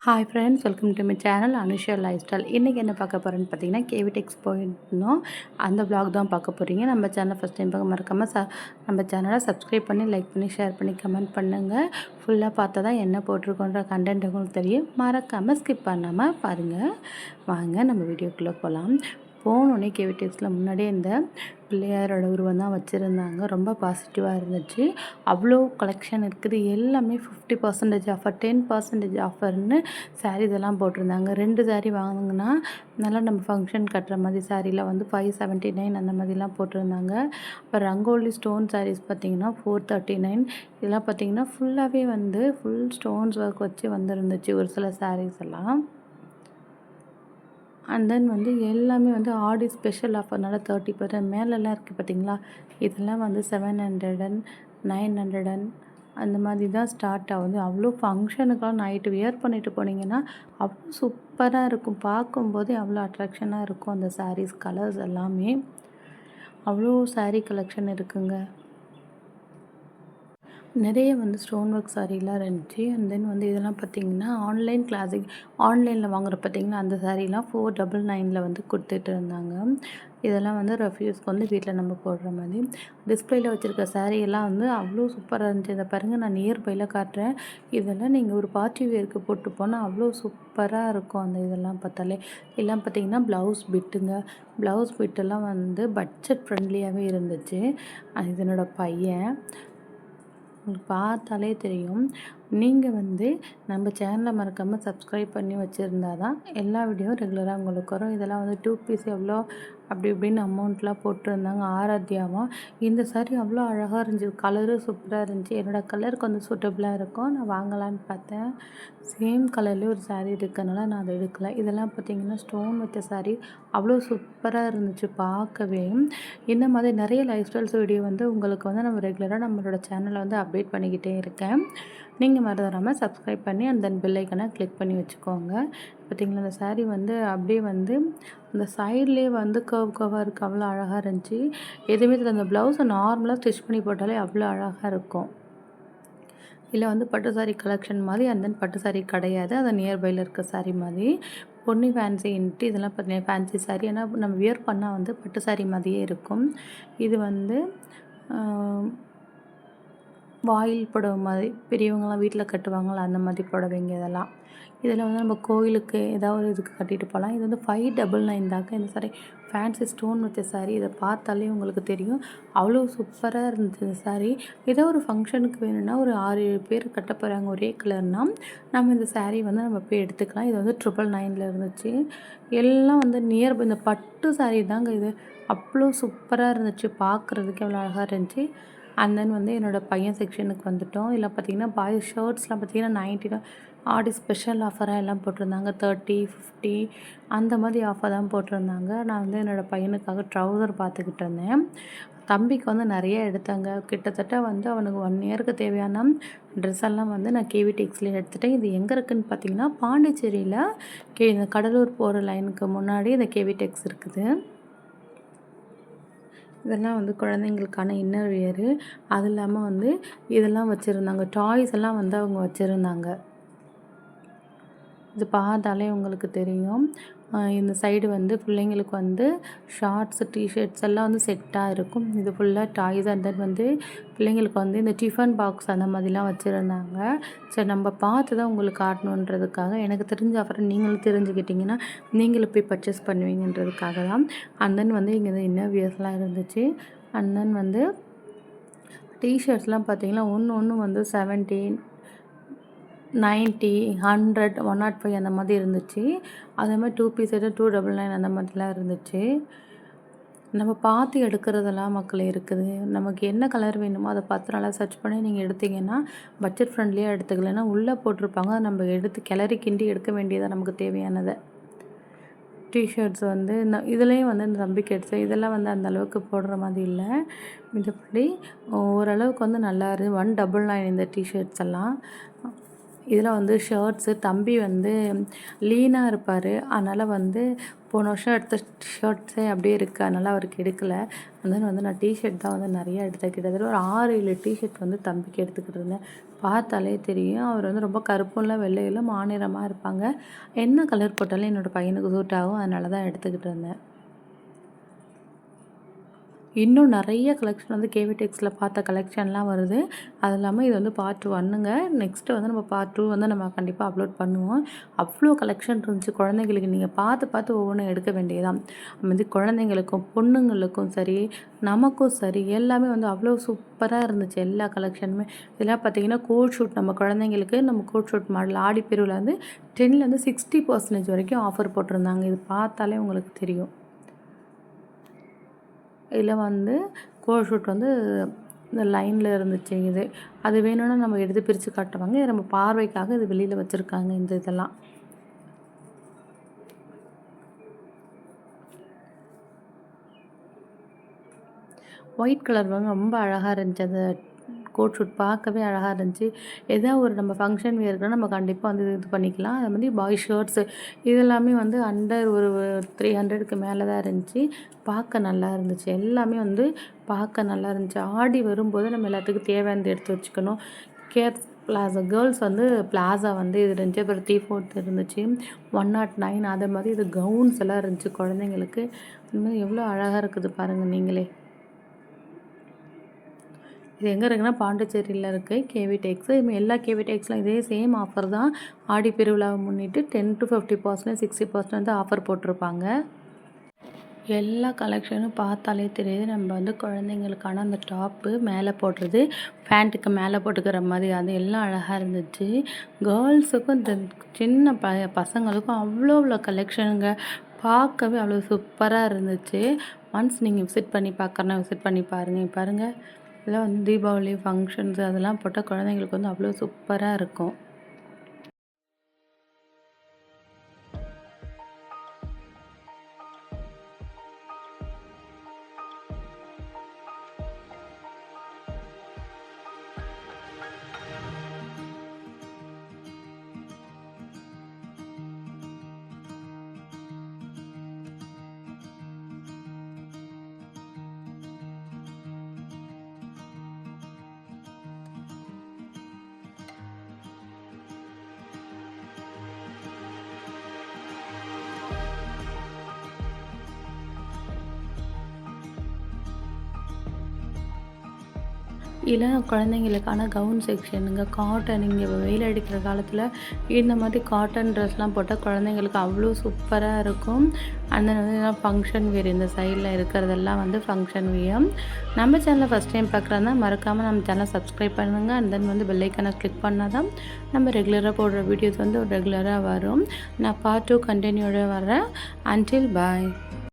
Hi friends, welcome to my channel Anusha life style. இன்றைக்கி என்ன பார்க்க போகிறேன்னு பார்த்தீங்கன்னா, கேவிடெக்ஸ் போயிருந்தோம். அந்த vlog தான் பார்க்க போகிறீங்க. நம்ம சேனலை ஃபஸ்ட் டைம் பார்க்க மறக்காமல் நம்ம சேனலை சப்ஸ்கிரைப் பண்ணி, லைக் பண்ணி, ஷேர் பண்ணி, கமெண்ட் பண்ணுங்கள். ஃபுல்லாக பார்த்தா தான் என்ன போட்டிருக்கோன்ற கண்டென்ட் உங்களுக்கு தெரியும். மறக்காமல் ஸ்கிப் பண்ணாமல் பாருங்கள். வாங்க நம்ம வீடியோக்குள்ளே போகலாம். போனோடனே கேவிடெக்ஸில் முன்னாடியே இந்த பிள்ளையாரோட உருவம் தான் வச்சுருந்தாங்க. ரொம்ப பாசிட்டிவாக இருந்துச்சு. அவ்வளோ கலெக்ஷன் இருக்குது. எல்லாமே 50% ஆஃபர், 10% ஆஃபர்னு சாரீ இதெல்லாம் போட்டிருந்தாங்க. 2 சாரீ வாங்கினா நல்லா நம்ம ஃபங்க்ஷன் கட்டுற மாதிரி சாரீலாம் வந்து 579 அந்த மாதிரிலாம் போட்டிருந்தாங்க. இப்போ ரங்கோலி ஸ்டோன் சாரீஸ் பார்த்திங்கன்னா 439. இதெல்லாம் பார்த்திங்கன்னா ஃபுல்லாகவே வந்து ஃபுல் ஸ்டோன்ஸ் ஒர்க் வச்சு வந்துருந்துச்சு ஒரு சில சாரீஸ் எல்லாம். அண்ட் தென் வந்து எல்லாமே வந்து ஆடி ஸ்பெஷல் ஆஃபர்னால 30% மேலெல்லாம் இருக்குது பார்த்தீங்களா. இதெல்லாம் வந்து 700 900 அந்த மாதிரி தான் ஸ்டார்ட் ஆகுது. அவ்வளோ ஃபங்க்ஷனுக்கெலாம் நைட்டு வியர் பண்ணிட்டு போனீங்கன்னா அவ்வளோ சூப்பராக இருக்கும். பார்க்கும்போதே அவ்வளோ அட்ராக்ஷனாக இருக்கும் அந்த சாரீஸ் கலர்ஸ் எல்லாமே. அவ்வளோ சாரீ கலெக்ஷன் இருக்குங்க. நிறைய வந்து ஸ்டோன் ஒர்க் சாரீலாம் இருந்துச்சு. அண்ட் தென் வந்து இதெல்லாம் பார்த்திங்கன்னா ஆன்லைன் கிளாசிக் ஆன்லைனில் வாங்குற பார்த்திங்கன்னா அந்த சாரீலாம் 499 வந்து கொடுத்துட்டு இருந்தாங்க. இதெல்லாம் வந்து ரெஃப்யூஸ்க்கு வந்து வீட்டில் நம்ம போடுற மாதிரி. டிஸ்பிளேயில் வச்சுருக்க சாரீ எல்லாம் வந்து அவ்வளோ சூப்பராக இருந்துச்சு. இதை பாருங்கள், நான் நியர்பையில் காட்டுறேன். இதெல்லாம் நீங்கள் ஒரு பார்ட்டி வேருக்கு போட்டு போனால் அவ்வளோ சூப்பராக இருக்கும். அந்த இதெல்லாம் பார்த்தாலே எல்லாம் பார்த்திங்கன்னா ப்ளவுஸ் பிட்டுங்க. ப்ளவுஸ் பிட்டெல்லாம் வந்து பட்ஜெட் ஃப்ரெண்ட்லியாகவே இருந்துச்சு. இது என்னோடய பையன். உங்களுக்கு பார்த்தாலே தெரியும். நீங்கள் வந்து நம்ம சேனலை மறக்காமல் சப்ஸ்கிரைப் பண்ணி வச்சுருந்தா தான் எல்லா வீடியோவும் ரெகுலராக உங்களுக்கு வரும். இதெல்லாம் வந்து 2 பீஸ் எவ்வளோ அப்படி இப்படின்னு அமௌண்ட்லாம் போட்டிருந்தாங்க. ஆராத்தியாவும் இந்த சாரீ அவ்வளோ அழகாக இருந்துச்சு. கலரும் சூப்பராக இருந்துச்சு. என்னோடய கலருக்கு வந்து சூட்டபுளாக இருக்கும். நான் வாங்கலான்னு பார்த்தேன். சேம் கலர்லேயே ஒரு சாரீ இருக்கிறதுனால நான் அதை எடுக்கலை. இதெல்லாம் பார்த்திங்கன்னா ஸ்டோன் வச்ச சாரீ அவ்வளோ சூப்பராக இருந்துச்சு பார்க்கவே. இந்த மாதிரி நிறைய லைஃப் ஸ்டைல்ஸ் வீடியோ வந்து உங்களுக்கு வந்து நம்ம ரெகுலராக நம்மளோட சேனலை வந்து அப்டேட் பண்ணிக்கிட்டே இருக்கேன். நீங்கள் மறந்துடாமல் சப்ஸ்கிரைப் பண்ணி அண்ட் தென் பெல் ஐக்கனை கிளிக் பண்ணி வச்சுக்கோங்க. பார்த்திங்களா, அந்த சாரீ வந்து அப்படியே வந்து அந்த சைட்லேயே வந்து கர்வாக இருக்குது. அவ்வளோ அழகாக இருந்துச்சு. எதுவுமே தெரியல. அந்த ப்ளவுஸை நார்மலாக ஸ்டிச் பண்ணி போட்டாலே அவ்வளோ அழகாக இருக்கும். இல்லை வந்து பட்டு சாரீ கலெக்ஷன் மாதிரி அண்ட் தென் பட்டு சாரீ கிடையாது. அது நியர்பையில் இருக்க சாரீ மாதிரி பொன்னி ஃபேன்சின்ட்டு இதெல்லாம் பார்த்தீங்கன்னா ஃபேன்சி சாரீ. ஏன்னா நம்ம வியர் பண்ணால் வந்து பட்டு சாரீ மாதிரியே இருக்கும். இது வந்து வாயில் புடவை மாதிரி பெரியவங்களாம் வீட்டில் கட்டுவாங்களா அந்த மாதிரி புடவைங்க இதெல்லாம். இதில் வந்து நம்ம கோயிலுக்கு ஏதாவது ஒரு இதுக்கு கட்டிட்டு போகலாம். இது வந்து 599 தாங்க இந்த சாரீ. ஃபேன்சி ஸ்டோன் வச்ச சாரீ. இதை பார்த்தாலே உங்களுக்கு தெரியும் அவ்வளோ சூப்பராக இருந்துச்சு இந்த சாரீ. ஏதோ ஒரு ஃபங்க்ஷனுக்கு வேணும்னா ஒரு 6-7 பேர் கட்ட போகிறாங்க ஒரே கலர்னால் நம்ம இந்த சாரீ வந்து நம்ம போய் எடுத்துக்கலாம். இது வந்து 999 இருந்துச்சு. எல்லாம் வந்து நியர்பை இந்த பட்டு சாரீ தாங்க இது. அவ்வளோ சூப்பராக இருந்துச்சு. பார்க்குறதுக்கு அவ்வளோ அழகாக இருந்துச்சு. அண்ட் தென் வந்து என்னோடய பையன் செக்ஷனுக்கு வந்துவிட்டோம். இதில் பார்த்திங்கன்னா பாய்ஸ் ஷர்ட்ஸ்லாம் பார்த்திங்கன்னா 90 ஆடி ஸ்பெஷல் ஆஃபராக எல்லாம் போட்டிருந்தாங்க. 30 50 அந்த மாதிரி ஆஃபர் தான் போட்டிருந்தாங்க. நான் வந்து என்னோடய பையனுக்காக ட்ரௌசர் பார்த்துக்கிட்டு இருந்தேன். தம்பிக்கு வந்து நிறைய எடுத்தாங்க. கிட்டத்தட்ட வந்து அவனுக்கு 1 இயருக்கு தேவையான ட்ரெஸ் எல்லாம் வந்து நான் கேவிடெக்ஸ்லேயே எடுத்துட்டேன். இது எங்கே இருக்குதுன்னு பார்த்திங்கன்னா பாண்டிச்சேரியில் இந்த கடலூர் போகிற லைனுக்கு முன்னாடி இந்த கேவிடெக்ஸ் இருக்குது. இதெல்லாம் வந்து குழந்தைங்களுக்கான இன்னர் வியரு. அது இல்லாமல் வந்து இதெல்லாம் வச்சுருந்தாங்க. டாய்ஸ் எல்லாம் வந்து அவங்க வச்சுருந்தாங்க. இது பார்த்தாலே உங்களுக்கு தெரியும். இந்த சைடு வந்து பிள்ளைங்களுக்கு வந்து ஷார்ட்ஸு டிஷர்ட்ஸ் எல்லாம் வந்து செட்டாக இருக்கும். இது ஃபுல்லாக டாய்ஸ் அண்ட் தென் வந்து பிள்ளைங்களுக்கு வந்து இந்த டிஃபன் பாக்ஸ் அந்த மாதிரிலாம் வச்சுருந்தாங்க. சரி, நம்ம பார்த்து தான் உங்களுக்கு காட்டணுன்றதுக்காக எனக்கு தெரிஞ்ச ஆஃபர் நீங்களும் தெரிஞ்சுக்கிட்டிங்கன்னா நீங்களும் போய் பர்ச்சேஸ் பண்ணுவீங்கன்றதுக்காக தான். அண்ட் தென் வந்து இங்கே இன்னர் வியர்ஸ்லாம் இருந்துச்சு. அண்ட் தென் வந்து டிஷர்ட்ஸ்லாம் பார்த்திங்கன்னா ஒன்று வந்து 70 90 100 105 அந்த மாதிரி இருந்துச்சு. அதே மாதிரி 2 பீஸ் செட்டு 299 அந்த மாதிரிலாம் இருந்துச்சு. நம்ம பார்த்து எடுக்கிறதெல்லாம் மக்களே இருக்குது. நமக்கு என்ன கலர் வேணுமோ அதை பார்த்து நல்லா சர்ச் பண்ணி நீங்கள் எடுத்திங்கன்னா பட்ஜெட் ஃப்ரெண்ட்லியாக எடுத்துக்கலாம். ஏன்னா உள்ளே போட்டிருப்பாங்க, நம்ம எடுத்து கிளறி கிண்டி எடுக்க வேண்டியதாக நமக்கு தேவையானதை. டிஷர்ட்ஸ் வந்து இதுலேயும் வந்து இந்த தம்பிக்கு எடுத்தேன். இதெல்லாம் வந்து அந்த அளவுக்கு போடுற மாதிரி இல்லை. மத்தபடி ஓரளவுக்கு வந்து நல்லா இருக்குது. 199 இந்த டிஷர்ட்ஸ் எல்லாம். இதில் வந்து ஷர்ட்ஸு தம்பி வந்து லீனாக இருப்பார். அதனால் வந்து போன வருஷம் எடுத்த ஷர்ட்ஸே அப்படியே இருக்குது. அதனால் அவருக்கு எடுக்கலை. அதனால் வந்து நான் டிஷர்ட் தான் வந்து நிறையா எடுத்தேன். கிட்டத்தட்ட ஒரு 6-7 டிஷர்ட் வந்து தம்பிக்கு எடுத்துக்கிட்டு இருந்தேன். பார்த்தாலே தெரியும். அவர் வந்து ரொம்ப கருப்பும் இல்ல, வெள்ளையும் இல்ல, மாநிறமா இருப்பாங்க. என்ன கலர் போட்டாலும் என்னோட பையனுக்கு சூட் ஆகும். அதனால தான் எடுத்துக்கிட்டு இருந்தேன். இன்னும் நிறைய கலெக்ஷன் வந்து கேவி டெக்ஸில் பார்த்த கலெக்ஷன்லாம் வருது. அது இல்லாமல் இது வந்து பார்ட் 1ங்க. நெக்ஸ்ட்டு வந்து நம்ம பார்ட் 2 வந்து நம்ம கண்டிப்பாக அப்லோட் பண்ணுவோம். அவ்வளோ கலெக்ஷன் இருந்துச்சு. குழந்தைங்களுக்கு நீங்கள் பார்த்து ஒவ்வொன்றும் எடுக்க வேண்டியதுதான். வந்து குழந்தைங்களுக்கும் பொண்ணுங்களுக்கும் சரி, நமக்கும் சரி, எல்லாமே வந்து அவ்வளோ சூப்பராக இருந்துச்சு எல்லா கலெக்ஷனுமே. இதெல்லாம் பார்த்தீங்கன்னா கோட் ஷூட், நம்ம குழந்தைங்களுக்கு நம்ம கோட் ஷூட் மாடல் ஆடிப்பெருவில் வந்து 10லேருந்து 60% வரைக்கும் ஆஃபர் போட்டிருந்தாங்க. இது பார்த்தாலே உங்களுக்கு தெரியும். இதில் வந்து கோட் ஷூட் வந்து இந்த லைனில் இருந்துச்சு இது. அது வேணும்னா நம்ம எடுத்து பிரித்து காட்டுவாங்க. இது நம்ம பார்வைக்காக இது வெளியில் வச்சுருக்காங்க இந்த இதெல்லாம். ஒயிட் கலர் வந்து ரொம்ப அழகாக இருந்துச்சு. அந்த கோட் ஷூட் பார்க்கவே அழகாக இருந்துச்சு. ஏதாவது ஒரு நம்ம ஃபங்க்ஷன் வியர்க்குனா நம்ம கண்டிப்பாக வந்து இது பண்ணிக்கலாம். அது மாதிரி பாய் ஷர்ட்ஸு இதெல்லாமே வந்து அண்டர் ஒரு 300க்கு மேலே தான் இருந்துச்சு. பார்க்க நல்லா இருந்துச்சு. எல்லாமே வந்து பார்க்க நல்லா இருந்துச்சு. ஆடி வரும்போது நம்ம எல்லாத்துக்கும் தேவையானது எடுத்து வச்சுக்கணும். பிளாசா கேர்ள்ஸ் வந்து பிளாசா வந்து இது இருந்துச்சு. அப்புறம் 3/4 இருந்துச்சு. 109 அது மாதிரி இது கவுன்ஸ் எல்லாம் இருந்துச்சு குழந்தைங்களுக்கு. இது மாதிரி எவ்வளோ அழகாக இருக்குது பாருங்கள் நீங்களே. இது எங்கே இருக்குன்னா பாண்டிச்சேரியில் இருக்குது கேவி டெக்ஸு. எல்லா கேவி டெக்ஸ்லாம் இதே சேம் ஆஃபர் தான். ஆடி பெருவிழாவை முன்னிட்டு 10 to 50%, 60% வந்து ஆஃபர் போட்டிருப்பாங்க. எல்லா கலெக்ஷனும் பார்த்தாலே தெரியுது. நம்ம வந்து குழந்தைங்களுக்கான அந்த டாப்பு மேலே போடுறது, பேண்ட்டுக்கு மேலே போட்டுக்கிற மாதிரி அது எல்லாம் அழகாக இருந்துச்சு. கேர்ள்ஸுக்கும் இந்த சின்ன பசங்களுக்கும் அவ்வளோ கலெக்ஷனுங்க. பார்க்கவே அவ்வளோ சூப்பராக இருந்துச்சு. ஒன்ஸ் நீங்கள் விசிட் பண்ணி பார்க்கறனா விசிட் பண்ணி பாருங்கள். இதெல்லாம் வந்து தீபாவளி ஃபங்க்ஷன்ஸு அதெல்லாம் போட்டால் குழந்தைங்களுக்கு வந்து அவ்வளோ சூப்பராக இருக்கும். இதெல்லாம் குழந்தைங்களுக்கான கவுன் செக்ஷனுங்க. காட்டன் இங்கே வெயில் அடிக்கிற காலத்தில் இந்த மாதிரி காட்டன் ட்ரெஸ்லாம் போட்டால் குழந்தைங்களுக்கு அவ்வளோ சூப்பராக இருக்கும். அந்த வந்து ஃபங்க்ஷன் வியர் இந்த சைடில் இருக்கிறதெல்லாம் வந்து ஃபங்க்ஷன் வியர். நம்ம சேனலை ஃபஸ்ட் டைம் பார்க்குறதா மறக்காமல் நம்ம சேனலை சப்ஸ்கிரைப் பண்ணுங்கள். அண்ட் தென் வந்து பெல் ஐக்கானை கிளிக் பண்ணால் தான் நம்ம ரெகுலராக போடுற வீடியோஸ் வந்து ரெகுலராக வரும். நான் பார்ட் 2 கண்டினியூட வரேன். அன்டில் பாய்.